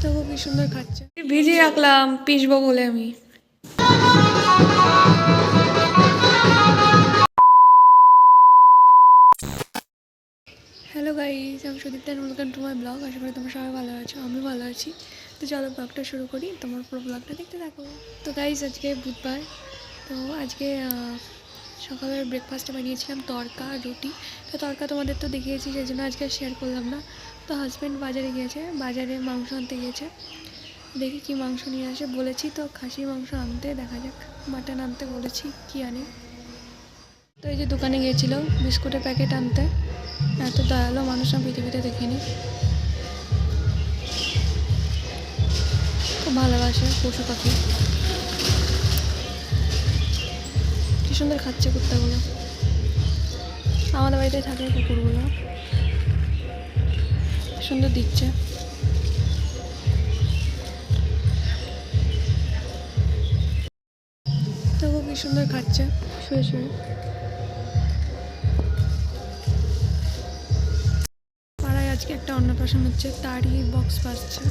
তবু কি সুন্দর খাচ্ছে। ভিজিয়ে রাখলাম পিসবো বলে আমি। হ্যালো গাইস, আমি Sudipta, welcome to my blog. আশা করি তোমরা সবাই ভালো আছো, আমি ভালো আছি। তো চলো ব্লগটা শুরু করি, তোমার পুরো ব্লগটা দেখতে থাকো। তো গাইস, আজকে বুধবার। তো আজকে সকালের ব্রেকফাস্টে বানিয়েছিলাম তড়কা রুটি। তো তড়কা তোমাদের তো দেখিয়েছি, সেই জন্য আজকে শেয়ার করলাম না। তো হাজব্যান্ড বাজারে গিয়েছে, বাজারে মাংস আনতে গিয়েছে। দেখি কি মাংস নিয়ে আসে। বলেছি তো খাসির মাংস আনতে, দেখা যাক। মাটন আনতে বলেছি, কি আনে। তো এই যে দোকানে গিয়েছিল বিস্কুটের প্যাকেট আনতে। এত দয়ালু মানুষ আমি পৃথিবীতে দেখিনি। খুব ভালোবাসে পশু পাখি। কি সুন্দর খাচ্ছে কুত্তাগুলো। আমাদের বাড়িতে থাকে কুকুরগুলো, সুন্দর দিচ্ছে। তবু কি সুন্দর খাচ্ছে শুয়ে শুয়ে। পাড়ায় আজকে একটা অন্নপ্রাশন হচ্ছে, তারই বক্স বাজছে।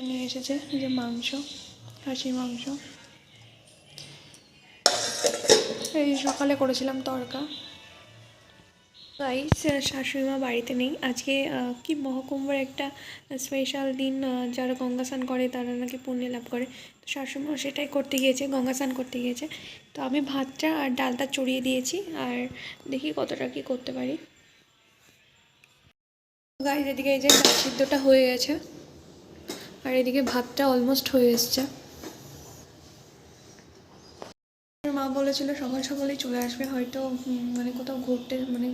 নিয়ে এসেছে যে মাংস, খাসির মাংস। এই সকালে করেছিলাম তড়কা। গাইস, শাশুড়িমা বাড়িতে নেই আজকে। কি মহাকুম্ভের একটা স্পেশাল দিন, যারা গঙ্গা স্নান করে তারা নাকি পুণ্য লাভ করে। তো শাশুড়িমা সেটাই করতে গিয়েছে, গঙ্গা স্নান করতে গিয়েছে। তো আমি ভাতটা আর ডালটা চড়িয়ে দিয়েছি, আর দেখি কতটা কি করতে পারি। গাইস, এদিকে এই যে ডাল সিদ্ধটা হয়ে গেছে, আর এদিকে ভাতটা অলমোস্ট হয়ে এসছে। মা বলেছিল সকাল সকালেই চলে আসবে, হয়তো মানে কোথাও ঘুরতে, মানে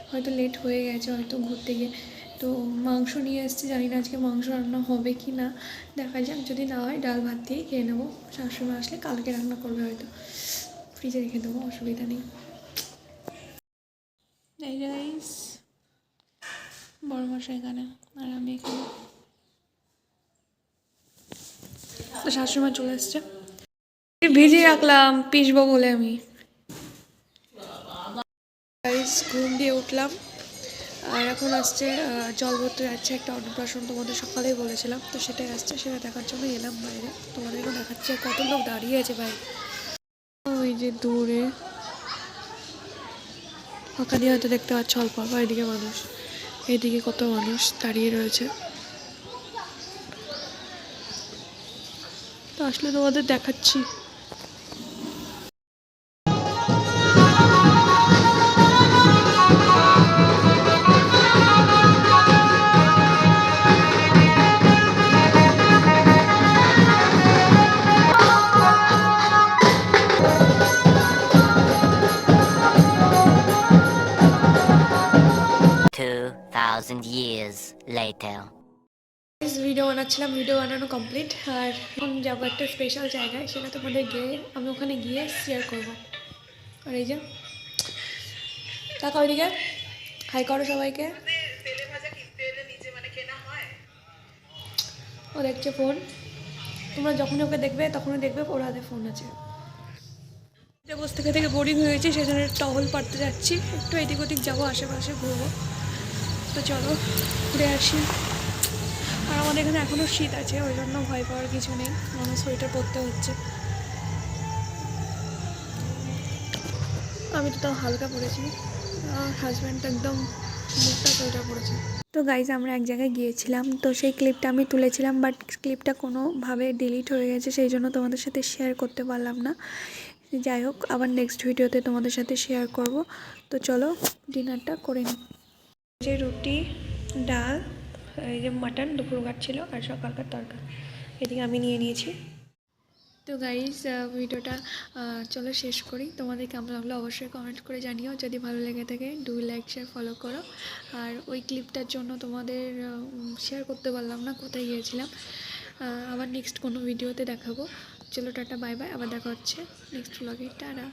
হয়তো লেট হয়ে গেছে হয়তো ঘুরতে গিয়ে। তো মাংস নিয়ে এসেছি, জানি না আজকে মাংস রান্না হবে কি না, দেখা যাক। যদি না হয় ডাল ভাত দিয়েই খেয়ে নেবো। শাশুড়ি আসলে কালকে রান্না করবে হয়তো, ফ্রিজে রেখে দেবো, অসুবিধা নেই। এই যে গাইস, বড় মশাই এখানে আর আমি এখানে। তো শাশুড়ি চলে এসছে, ভিজিয়ে রাখলাম পিসবো বলে আমি। গাইস, ঘুম দিয়ে উঠলাম, আর এখন আসছে জল ভরতে যাচ্ছে একটা অন্নপ্রাশন, তোমাদের সকালেই বলেছিলাম। তো সেটাই আসছে, সেটা দেখার জন্য এলাম বাইরে। তোমাদেরকে দেখাচ্ছে কত লোক দাঁড়িয়ে আছে বাইরে। ওই যে দূরে ফাঁকা দিয়ে হয়তো দেখতে পাচ্ছ অল্প অল্প, এদিকে মানুষ, এইদিকে কত মানুষ দাঁড়িয়ে রয়েছে। তো আসলে তোমাদের দেখাচ্ছি। 2,000 years later. ভিডিও বানাচ্ছিলাম, ভিডিও বানানো কমপ্লিট, আর এখন যাবো একটা স্পেশাল জায়গায়, সেটা তোমাদের গিয়ে আমি ওখানে গিয়ে শেয়ার করব। আর এই যে তাকাও ওইদিকে, হাই করো সবাইকে। ও দেখছে ফোন, তোমরা যখনই ওকে দেখবে তখনই দেখবে ওর হাতে ফোন আছে। বসে থেকে থেকে বোরিং হয়ে গেছে, সেজন্য টহল পাড়তে যাচ্ছি, একটু এদিক ওদিক যাবো, আশেপাশে ঘুরবো। তো চলো ঘুরে আসি। আর আমাদের এখানে এখনও শীত আছে, ওই জন্য ভয় পাওয়ার কিছু নেই, আমার সোয়েটার পরতে হচ্ছে। আমি তো তাও হালকা পরেছি, আর হাজব্যান্ড একদম মুখটা সোয়েটার পরেছে। তো গাইজ, আমরা এক জায়গায় গিয়েছিলাম, তো সেই ক্লিপটা আমি তুলেছিলাম, বাট ক্লিপটা কোনোভাবে ডিলিট হয়ে গেছে, সেই জন্য তোমাদের সাথে শেয়ার করতে পারলাম না। যাই হোক, আবার নেক্সট ভিডিওতে তোমাদের সাথে শেয়ার করব। তো চলো ডিনারটা করে নিই। যে রুটি, ডাল, এই যে মাটন দুপুরকার ছিল, আর সকালকার তরকা এদিকে আমি নিয়ে নিয়েছি। তো গাইজ, ভিডিওটা চলো শেষ করি। তোমাদের কেমন লাগলো অবশ্যই কমেন্ট করে জানিও। যদি ভালো লেগে থাকে ডু লাইক শেয়ার ফলো করো। আর ওই ক্লিপটার জন্য তোমাদের শেয়ার করতে পারলাম না কোথায় গিয়েছিলাম। আবার নেক্সট কোনো ভিডিওতে দেখাবো। চলো টাটা, বাই বাই, আবার দেখা হচ্ছে নেক্সট ব্লগে। টাটা।